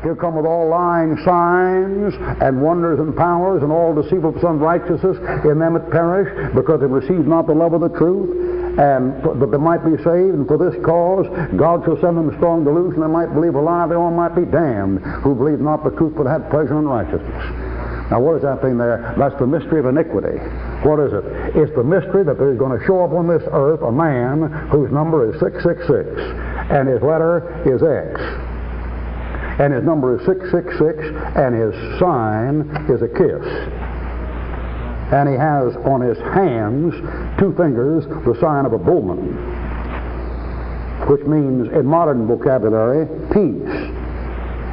He'll come with all lying signs and wonders and powers and all deceitful unrighteousness in them that perish, because they receive not the love of the truth. But they might be saved, and for this cause God shall send them strong delusion. They might believe a lie, they all might be damned, who believe not the truth but had pleasure in righteousness. Now what is that thing there? That's the mystery of iniquity. What is it? It's the mystery that there's going to show up on this earth a man whose number is 666, and his letter is X. And his number is 666, and his sign is a kiss. And he has on his hands, 2 fingers, the sign of a bullman, which means in modern vocabulary, peace.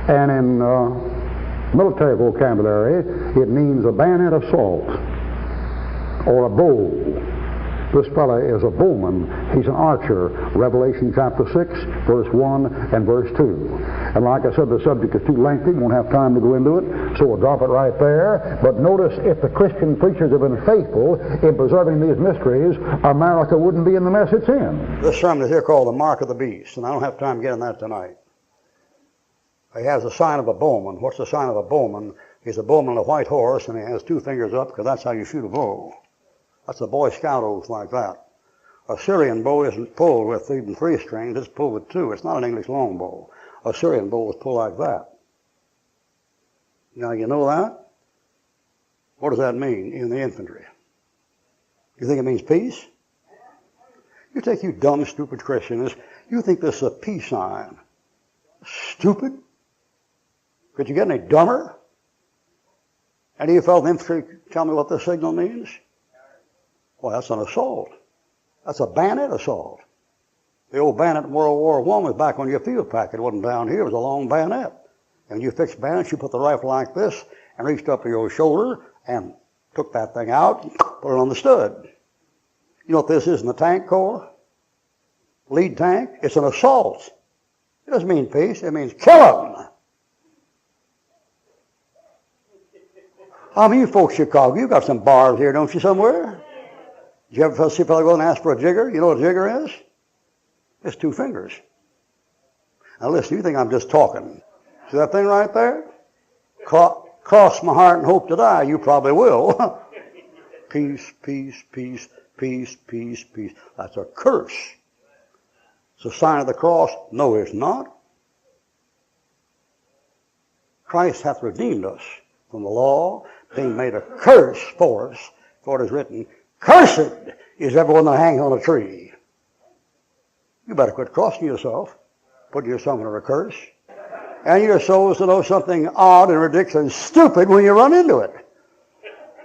And in military vocabulary, it means a bayonet of salt or a bow. This fellow is a bowman. He's an archer. Revelation chapter 6, verse 1 and verse 2. And like I said, the subject is too lengthy. Won't have time to go into it, so we'll drop it right there. But notice, if the Christian preachers have been faithful in preserving these mysteries, America wouldn't be in the mess it's in. This sermon is here called The Mark of the Beast, and I don't have time to get into that tonight. He has the sign of a bowman. What's the sign of a bowman? He's a bowman on a white horse, and he has 2 fingers up, because that's how you shoot a bow. That's a Boy Scout oath like that. A Syrian bow isn't pulled with even 3 strings, it's pulled with 2. It's not an English longbow. A Syrian bow is pulled like that. Now you know that? What does that mean in the infantry? You think it means peace? You think, you dumb, stupid Christians, you think this is a peace sign. Stupid? Could you get any dumber? Any of you fellows in the infantry tell me what this signal means? Well, that's an assault. That's a bayonet assault. The old bayonet in World War I was back on your field pack. It wasn't down here. It was a long bayonet. And when you fixed bayonets, you put the rifle like this and reached up to your shoulder and took that thing out and put it on the stud. You know what this is in the tank corps? Lead tank? It's an assault. It doesn't mean peace. It means kill them. I mean, you folks in Chicago, you got some bars here, don't you, somewhere? Did you ever see a fellow go and ask for a jigger? You know what a jigger is? It's 2 fingers. Now listen, you think I'm just talking. See that thing right there? Cross my heart and hope to die. You probably will. Peace, peace, peace, peace, peace, peace. That's a curse. It's a sign of the cross. No, it's not. Christ hath redeemed us from the law, being made a curse for us, for it is written, cursed is everyone that hangs on a tree. You better quit crossing yourself, putting yourself under a curse. And you're supposed to know something odd and ridiculous and stupid when you run into it.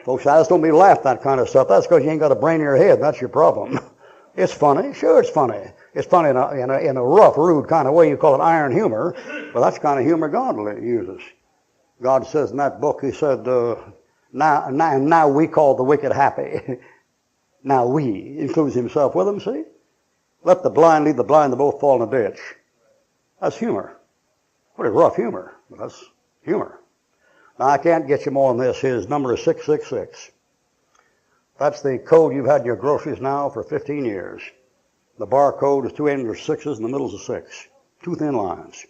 Folks, I just don't mean to laugh at that kind of stuff. That's because you ain't got a brain in your head. That's your problem. It's funny. Sure, it's funny. It's funny in a rough, rude kind of way. You call it iron humor. But that's the kind of humor God uses. God says in that book, he said, now we call the wicked happy. Now we, includes himself with them, see? Let the blind lead the blind, they both fall in a ditch. That's humor. Pretty rough humor, but that's humor. Now I can't get you more on this. His number is 666. That's the code you've had in your groceries now for 15 years. The barcode is 2 ends are 6s and the middle's a 6. 2 thin lines.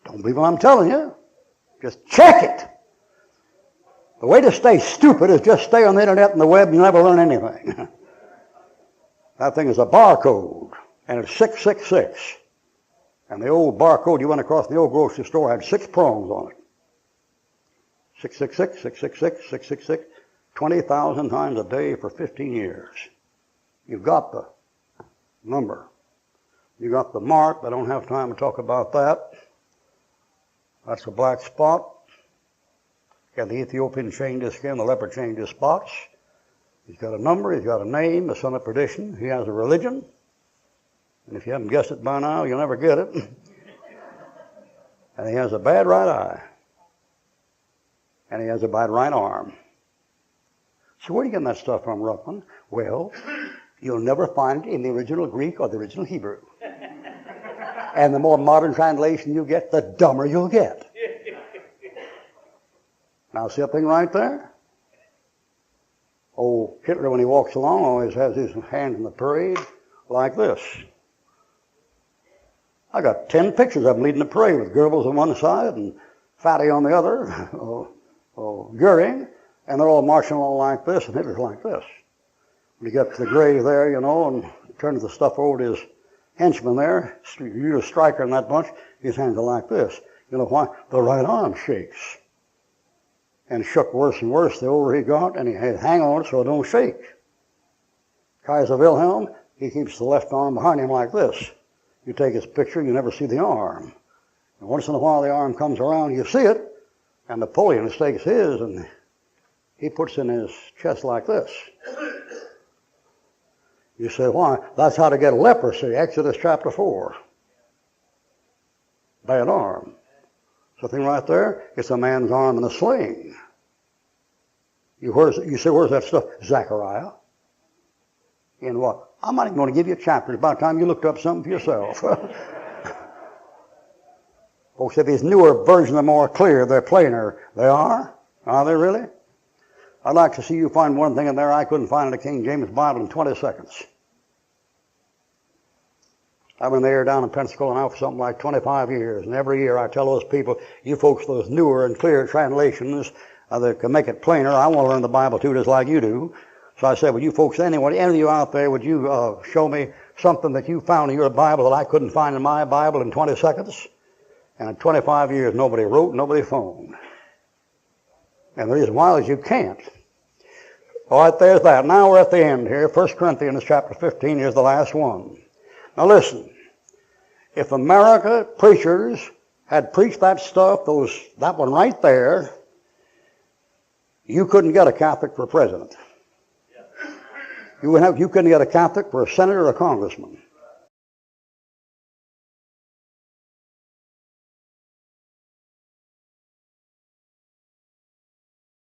Don't believe what I'm telling you. Just check it. The way to stay stupid is just stay on the internet and the web and you'll never learn anything. That thing is a barcode, and it's 666. And the old barcode you went across in the old grocery store had 6 prongs on it. 666, 666, 666, 20,000 times a day for 15 years. You've got the number. You got the mark, but I don't have time to talk about that. That's a black spot. And the Ethiopian changed his skin, the leopard changed his spots. He's got a number, he's got a name, the son of perdition. He has a religion. And if you haven't guessed it by now, you'll never get it. And he has a bad right eye. And he has a bad right arm. So where are you getting that stuff from, Ruckman? Well, you'll never find it in the original Greek or the original Hebrew. And the more modern translation you get, the dumber you'll get. Now see that thing right there? Old Hitler, when he walks along, always has his hands in the parade like this. I got 10 pictures of them leading the parade with Goebbels on one side and Fatty on the other, Goering, and they're all marching along like this, and Hitler's like this. When he got to the grave there, you know, and turned the stuff over to his henchman there, you're a striker in that bunch, his hands are like this. You know why? The right arm shakes. And it shook worse and worse the older he got, and he had to hang on it so it don't shake. Kaiser Wilhelm, he keeps the left arm behind him like this. You take his picture, you never see the arm. And once in a while the arm comes around, you see it, and Napoleon takes his, and he puts in his chest like this. You say, why? That's how to get leprosy, Exodus chapter 4. Bad arm. Something right there, it's a man's arm in a sling. You say, where's that stuff? Zechariah. In what? I'm not even going to give you a chapter. It's about time you looked up something for yourself. Folks, if these newer versions are more clear, they're plainer. They are? Are they really? I'd like to see you find one thing in there I couldn't find in the King James Bible in 20 seconds. I've been there down in Pensacola now for something like 25 years, and every year I tell those people, you folks, those newer and clearer translations that can make it plainer, I want to learn the Bible too, just like you do. So I said, well, you folks, any of you out there, would you show me something that you found in your Bible that I couldn't find in my Bible in 20 seconds? And in 25 years, nobody wrote, nobody phoned. And the reason why is you can't. All right, there's that. Now we're at the end here. 1 Corinthians chapter 15 is the last one. Now listen, if America preachers had preached that stuff, that one right there, you couldn't get a Catholic for president. You couldn't get a Catholic for a senator or a congressman.